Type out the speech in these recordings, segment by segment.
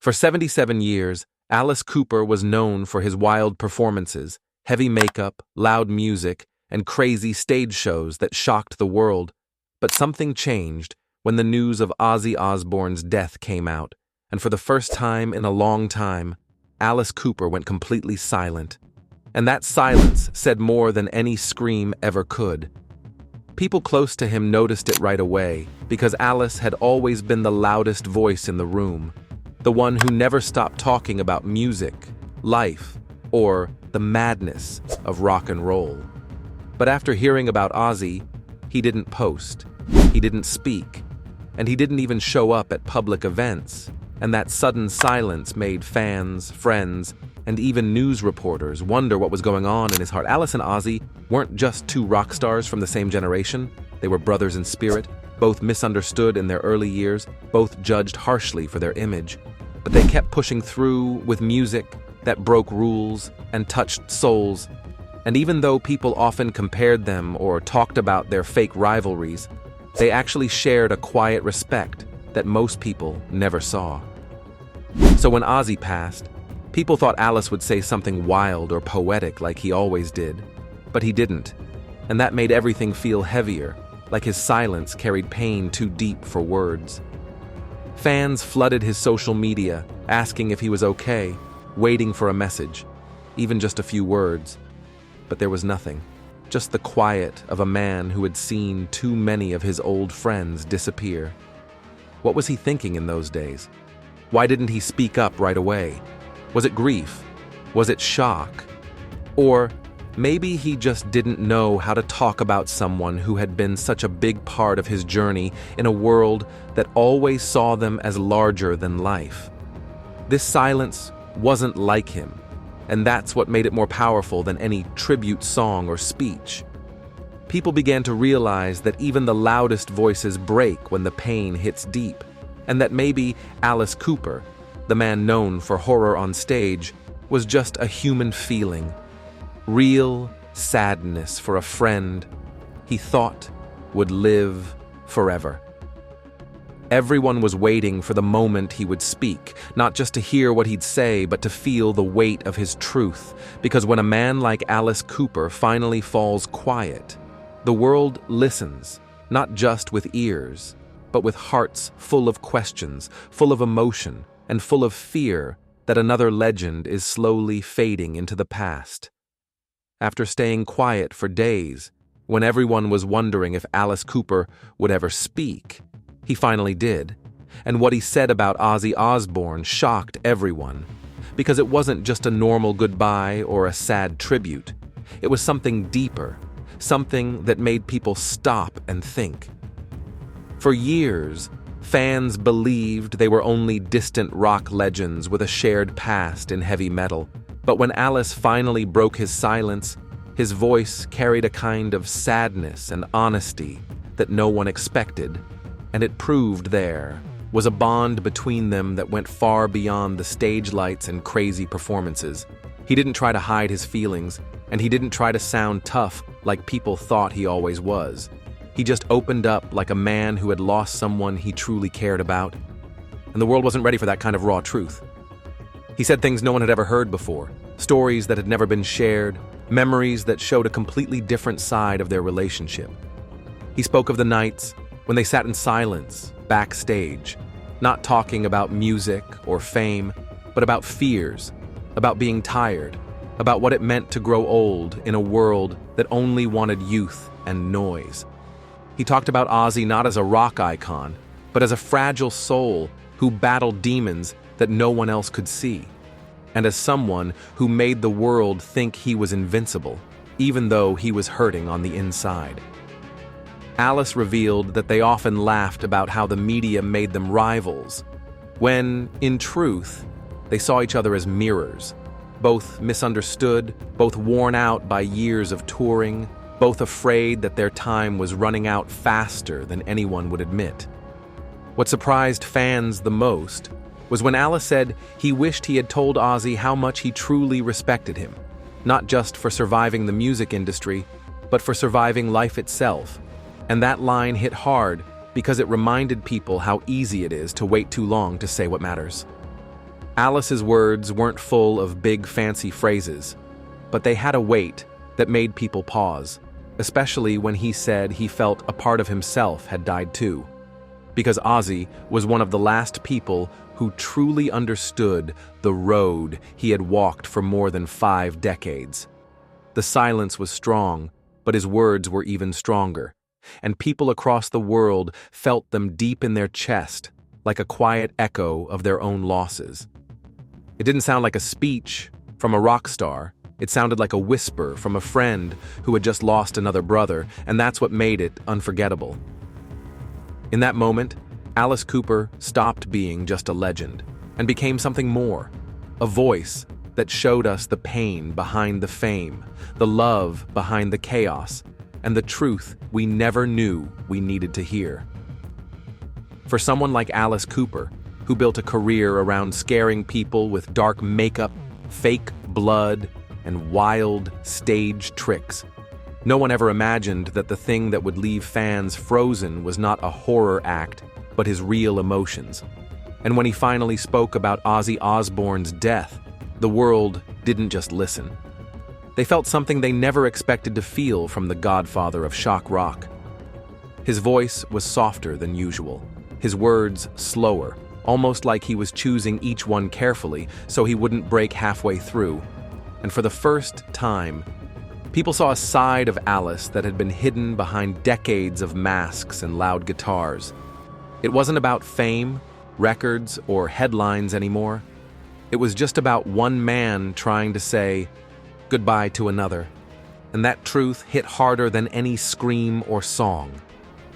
For 77 years, Alice Cooper was known for his wild performances, heavy makeup, loud music, and crazy stage shows that shocked the world. But something changed when the news of Ozzy Osbourne's death came out, and for the first time in a long time, Alice Cooper went completely silent. And that silence said more than any scream ever could. People close to him noticed it right away, because Alice had always been the loudest voice in the room, the one who never stopped talking about music, life, or the madness of rock and roll. But after hearing about Ozzy, he didn't post, he didn't speak, and he didn't even show up at public events, and that sudden silence made fans, friends, and even news reporters wonder what was going on in his heart. Alice and Ozzy weren't just two rock stars from the same generation, they were brothers in spirit, both misunderstood in their early years, both judged harshly for their image. But they kept pushing through with music that broke rules and touched souls. And even though people often compared them or talked about their fake rivalries, they actually shared a quiet respect that most people never saw. So when Ozzy passed, people thought Alice would say something wild or poetic like he always did, but he didn't. And that made everything feel heavier, like his silence carried pain too deep for words. Fans flooded his social media, asking if he was okay, waiting for a message, even just a few words. But there was nothing, just the quiet of a man who had seen too many of his old friends disappear. What was he thinking in those days? Why didn't he speak up right away? Was it grief? Was it shock? Or maybe he just didn't know how to talk about someone who had been such a big part of his journey in a world that always saw them as larger than life. This silence wasn't like him, and that's what made it more powerful than any tribute song or speech. People began to realize that even the loudest voices break when the pain hits deep, and that maybe Alice Cooper, the man known for horror on stage, was just a human feeling. Real sadness for a friend he thought would live forever. Everyone was waiting for the moment he would speak, not just to hear what he'd say, but to feel the weight of his truth. Because when a man like Alice Cooper finally falls quiet, the world listens, not just with ears, but with hearts full of questions, full of emotion, and full of fear that another legend is slowly fading into the past. After staying quiet for days, when everyone was wondering if Alice Cooper would ever speak, he finally did. And what he said about Ozzy Osbourne shocked everyone, because it wasn't just a normal goodbye or a sad tribute. It was something deeper, something that made people stop and think. For years, fans believed they were only distant rock legends with a shared past in heavy metal. But when Alice finally broke his silence, his voice carried a kind of sadness and honesty that no one expected, and it proved there was a bond between them that went far beyond the stage lights and crazy performances. He didn't try to hide his feelings, and he didn't try to sound tough like people thought he always was. He just opened up like a man who had lost someone he truly cared about, and the world wasn't ready for that kind of raw truth. He said things no one had ever heard before, stories that had never been shared, memories that showed a completely different side of their relationship. He spoke of the nights when they sat in silence, backstage, not talking about music or fame, but about fears, about being tired, about what it meant to grow old in a world that only wanted youth and noise. He talked about Ozzy not as a rock icon, but as a fragile soul who battled demons that no one else could see, and as someone who made the world think he was invincible, even though he was hurting on the inside. Alice revealed that they often laughed about how the media made them rivals, when, in truth, they saw each other as mirrors, both misunderstood, both worn out by years of touring, both afraid that their time was running out faster than anyone would admit. What surprised fans the most was when Alice said he wished he had told Ozzy how much he truly respected him, not just for surviving the music industry, but for surviving life itself. And that line hit hard because it reminded people how easy it is to wait too long to say what matters. Alice's words weren't full of big fancy phrases, but they had a weight that made people pause, especially when he said he felt a part of himself had died too. Because Ozzy was one of the last people who truly understood the road he had walked for more than 5 decades. The silence was strong, but his words were even stronger, and people across the world felt them deep in their chest, like a quiet echo of their own losses. It didn't sound like a speech from a rock star. It sounded like a whisper from a friend who had just lost another brother, and that's what made it unforgettable. In that moment, Alice Cooper stopped being just a legend and became something more, a voice that showed us the pain behind the fame, the love behind the chaos, and the truth we never knew we needed to hear. For someone like Alice Cooper, who built a career around scaring people with dark makeup, fake blood, and wild stage tricks, no one ever imagined that the thing that would leave fans frozen was not a horror act, but his real emotions. And when he finally spoke about Ozzy Osbourne's death, the world didn't just listen. They felt something they never expected to feel from the godfather of shock rock. His voice was softer than usual, his words slower, almost like he was choosing each one carefully so he wouldn't break halfway through. And for the first time, people saw a side of Alice that had been hidden behind decades of masks and loud guitars. It wasn't about fame, records, or headlines anymore. It was just about one man trying to say goodbye to another. And that truth hit harder than any scream or song.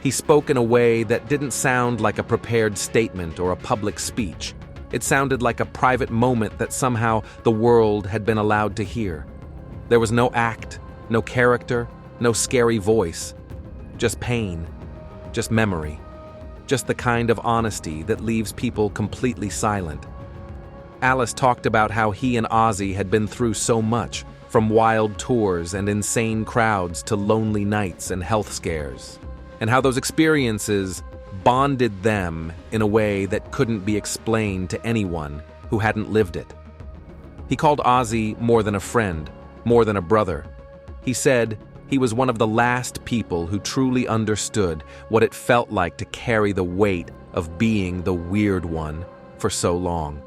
He spoke in a way that didn't sound like a prepared statement or a public speech. It sounded like a private moment that somehow the world had been allowed to hear. There was no act, no character, no scary voice. Just pain, just memory, just the kind of honesty that leaves people completely silent. Alice talked about how he and Ozzy had been through so much, from wild tours and insane crowds to lonely nights and health scares, and how those experiences bonded them in a way that couldn't be explained to anyone who hadn't lived it. He called Ozzy more than a friend, more than a brother. He said he was one of the last people who truly understood what it felt like to carry the weight of being the weird one for so long.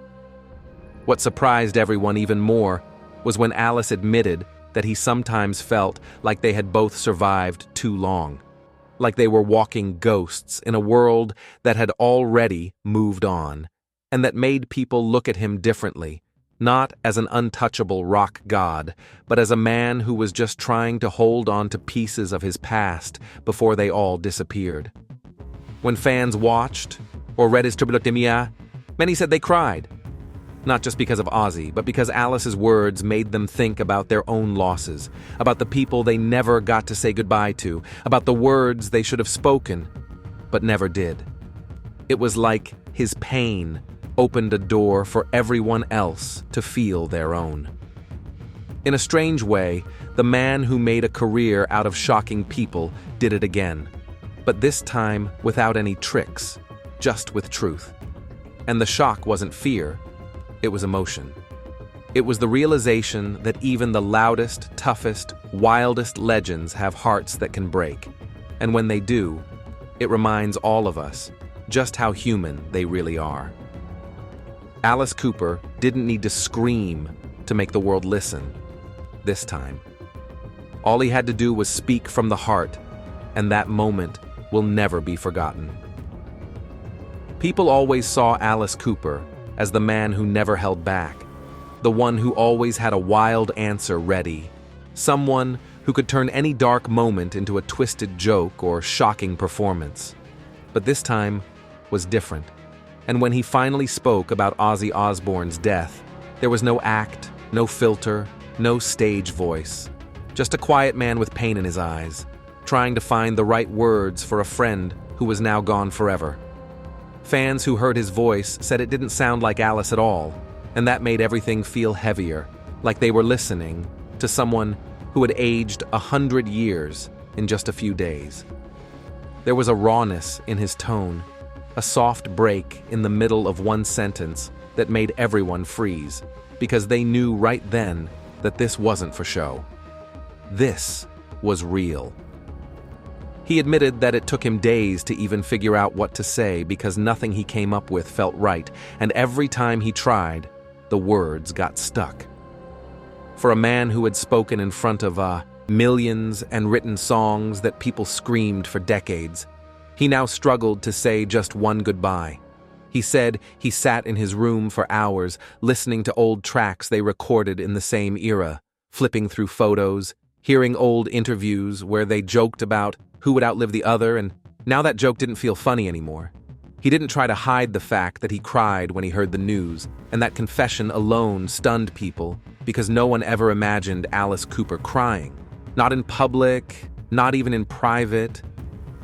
What surprised everyone even more was when Alice admitted that he sometimes felt like they had both survived too long, like they were walking ghosts in a world that had already moved on, and that made people look at him differently, not as an untouchable rock god, but as a man who was just trying to hold on to pieces of his past before they all disappeared. When fans watched or read his Tribulotimia, many said they cried. Not just because of Ozzy, but because Alice's words made them think about their own losses, about the people they never got to say goodbye to, about the words they should have spoken, but never did. It was like his pain opened a door for everyone else to feel their own. In a strange way, the man who made a career out of shocking people did it again, but this time without any tricks, just with truth. And the shock wasn't fear. It was emotion. It was the realization that even the loudest, toughest, wildest legends have hearts that can break. And when they do, it reminds all of us just how human they really are. Alice Cooper didn't need to scream to make the world listen this time. All he had to do was speak from the heart, and that moment will never be forgotten. People always saw Alice Cooper as the man who never held back, the one who always had a wild answer ready, someone who could turn any dark moment into a twisted joke or shocking performance. But this time was different, and when he finally spoke about Ozzy Osbourne's death, there was no act, no filter, no stage voice, just a quiet man with pain in his eyes, trying to find the right words for a friend who was now gone forever. Fans who heard his voice said it didn't sound like Alice at all, and that made everything feel heavier, like they were listening to someone who had aged 100 years in just a few days. There was a rawness in his tone, a soft break in the middle of one sentence that made everyone freeze, because they knew right then that this wasn't for show. This was real. He admitted that it took him days to even figure out what to say because nothing he came up with felt right, and every time he tried, the words got stuck. For a man who had spoken in front of millions and written songs that people screamed for decades, he now struggled to say just one goodbye. He said he sat in his room for hours, listening to old tracks they recorded in the same era, flipping through photos, hearing old interviews where they joked about who would outlive the other, and now that joke didn't feel funny anymore. He didn't try to hide the fact that he cried when he heard the news, and that confession alone stunned people because no one ever imagined Alice Cooper crying. Not in public, not even in private.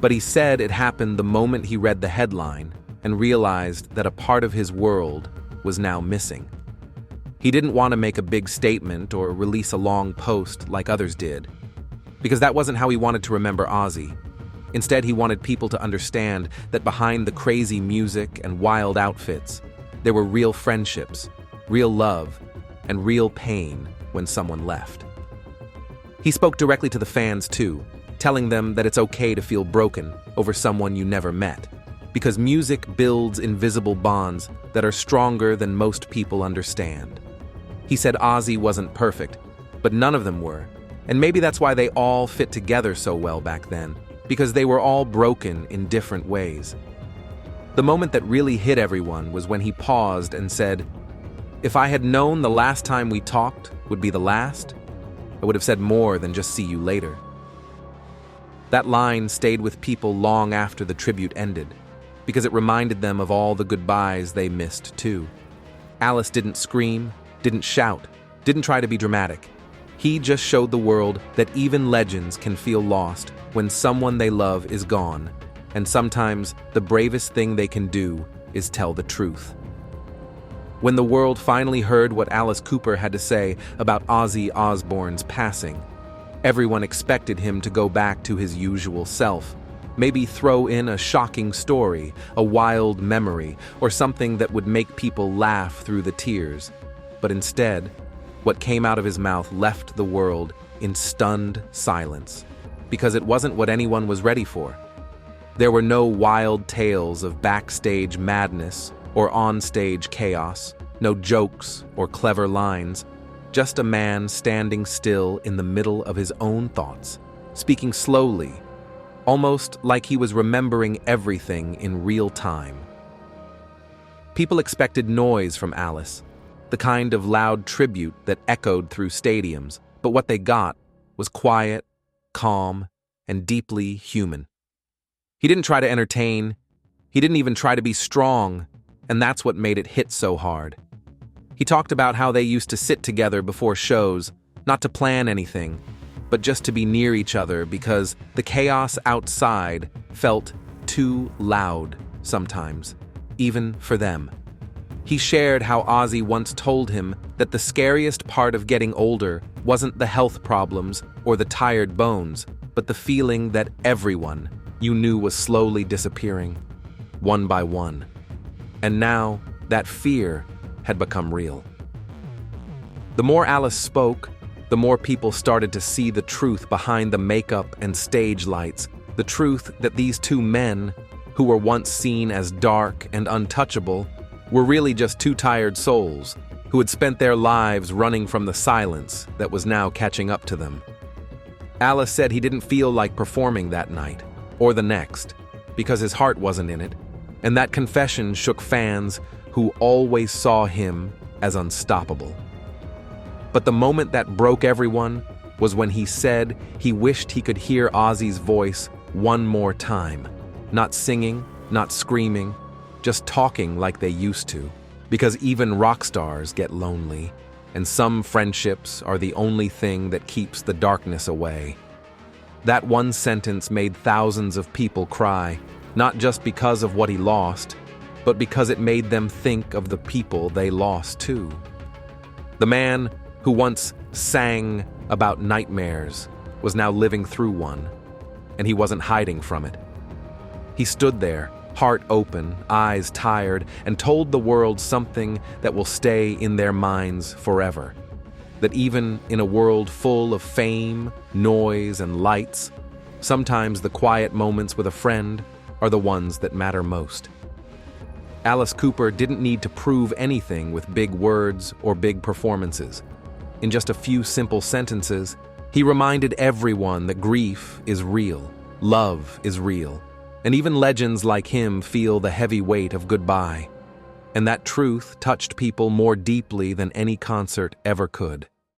But he said it happened the moment he read the headline and realized that a part of his world was now missing. He didn't want to make a big statement or release a long post like others did, because that wasn't how he wanted to remember Ozzy. Instead, he wanted people to understand that behind the crazy music and wild outfits, there were real friendships, real love, and real pain when someone left. He spoke directly to the fans too, telling them that it's okay to feel broken over someone you never met, because music builds invisible bonds that are stronger than most people understand. He said Ozzy wasn't perfect, but none of them were, and maybe that's why they all fit together so well back then, because they were all broken in different ways. The moment that really hit everyone was when he paused and said, "If I had known the last time we talked would be the last, I would have said more than just see you later." That line stayed with people long after the tribute ended, because it reminded them of all the goodbyes they missed too. Alice didn't scream, didn't shout, didn't try to be dramatic. He just showed the world that even legends can feel lost when someone they love is gone, and sometimes the bravest thing they can do is tell the truth. When the world finally heard what Alice Cooper had to say about Ozzy Osbourne's passing, everyone expected him to go back to his usual self, maybe throw in a shocking story, a wild memory, or something that would make people laugh through the tears. But instead, what came out of his mouth left the world in stunned silence, because it wasn't what anyone was ready for. There were no wild tales of backstage madness or onstage chaos, no jokes or clever lines, just a man standing still in the middle of his own thoughts, speaking slowly, almost like he was remembering everything in real time. People expected noise from Alice, the kind of loud tribute that echoed through stadiums, but what they got was quiet, calm, and deeply human. He didn't try to entertain, he didn't even try to be strong, and that's what made it hit so hard. He talked about how they used to sit together before shows, not to plan anything, but just to be near each other because the chaos outside felt too loud sometimes, even for them. He shared how Ozzy once told him that the scariest part of getting older wasn't the health problems or the tired bones, but the feeling that everyone you knew was slowly disappearing, one by one. And now, that fear had become real. The more Alice spoke, the more people started to see the truth behind the makeup and stage lights, the truth that these two men, who were once seen as dark and untouchable, were really just two tired souls who had spent their lives running from the silence that was now catching up to them. Alice said he didn't feel like performing that night, or the next, because his heart wasn't in it, and that confession shook fans who always saw him as unstoppable. But the moment that broke everyone was when he said he wished he could hear Ozzy's voice one more time, not singing, not screaming, just talking like they used to, because even rock stars get lonely, and some friendships are the only thing that keeps the darkness away. That one sentence made thousands of people cry, not just because of what he lost, but because it made them think of the people they lost too. The man who once sang about nightmares was now living through one, and he wasn't hiding from it. He stood there, heart open, eyes tired, and told the world something that will stay in their minds forever. That even in a world full of fame, noise, and lights, sometimes the quiet moments with a friend are the ones that matter most. Alice Cooper didn't need to prove anything with big words or big performances. In just a few simple sentences, he reminded everyone that grief is real, love is real, and even legends like him feel the heavy weight of goodbye. And that truth touched people more deeply than any concert ever could.